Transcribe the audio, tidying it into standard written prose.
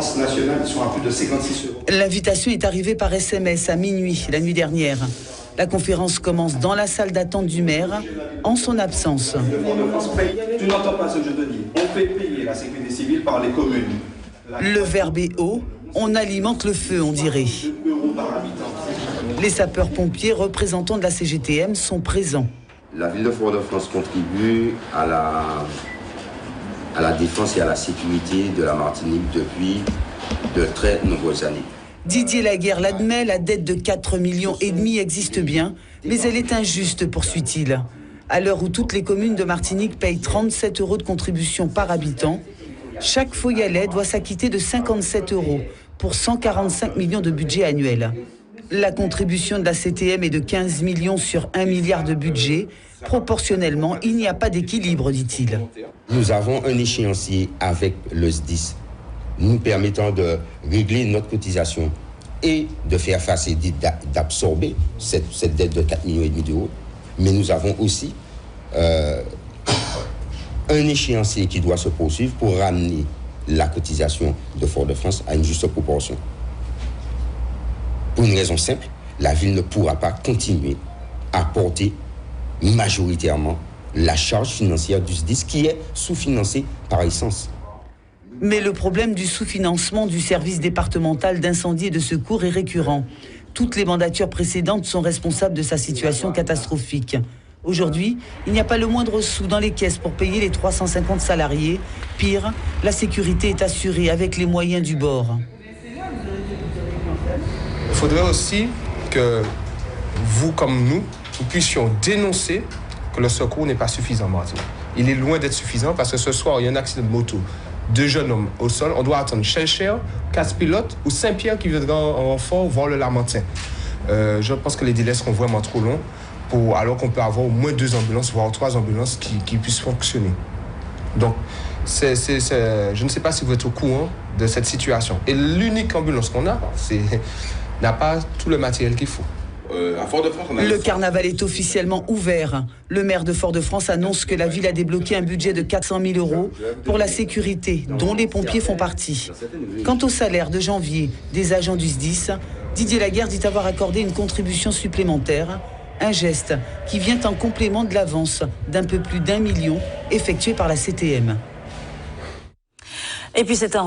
France nationale, ils sont à plus de 56 euros. L'invitation est arrivée par SMS à minuit la nuit dernière. La conférence commence dans la salle d'attente du maire, en son absence. Le Fort-de-France paye, tu n'entends pas ce que je te dis, on fait payer la sécurité civile par les communes. Le verbe est haut, on alimente le feu, on dirait. Les sapeurs-pompiers représentants de la CGTM sont présents. La ville de Fort-de-France contribue à la défense et à la sécurité de la Martinique depuis de très nombreuses années. Didier Laguerre l'admet, la dette de 4,5 millions existe bien, mais elle est injuste, poursuit-il. À l'heure où toutes les communes de Martinique payent 37 € de contribution par habitant, chaque foyer doit s'acquitter de 57 € pour 145 millions de budget annuel. La contribution de la CTM est de 15 millions sur 1 milliard de budget. Proportionnellement, il n'y a pas d'équilibre, dit-il. Nous avons un échéancier avec le SDIS, nous permettant de régler notre cotisation et de faire face et d'absorber cette dette de 4,5 millions d'euros. Mais nous avons aussi un échéancier qui doit se poursuivre pour ramener la cotisation de Fort-de-France à une juste proportion. Pour une raison simple, la ville ne pourra pas continuer à porter majoritairement la charge financière du SDIS qui est sous-financé par essence. Mais le problème du sous-financement du service départemental d'incendie et de secours est récurrent. Toutes les mandatures précédentes sont responsables de sa situation catastrophique. Aujourd'hui, il n'y a pas le moindre sou dans les caisses pour payer les 350 salariés. Pire, la sécurité est assurée avec les moyens du bord. Il faudrait aussi que vous, comme nous puissions dénoncer que le secours n'est pas suffisant en Martinique. Il est loin d'être suffisant parce que ce soir, il y a un accident de moto. 2 jeunes hommes au sol. On doit attendre Chelcher, Casse-Pilote ou Saint-Pierre qui viendra en renfort voir le Lamentin. Je pense que les délais seront vraiment trop longs alors qu'on peut avoir au moins 2 ambulances, voire 3 ambulances qui puissent fonctionner. Donc, je ne sais pas si vous êtes au courant de cette situation. Et l'unique ambulance qu'on a, n'a pas tout le matériel qu'il faut. À Fort-de-France, le carnaval est officiellement ouvert. Le maire de Fort-de-France annonce que la ville a débloqué un budget de 400 000 € pour la sécurité, dont les pompiers font partie. Quant au salaire de janvier des agents du SDIS, Didier Laguerre dit avoir accordé une contribution supplémentaire, un geste qui vient en complément de l'avance d'un peu plus d'1 million effectuée par la CTM. Et puis c'est un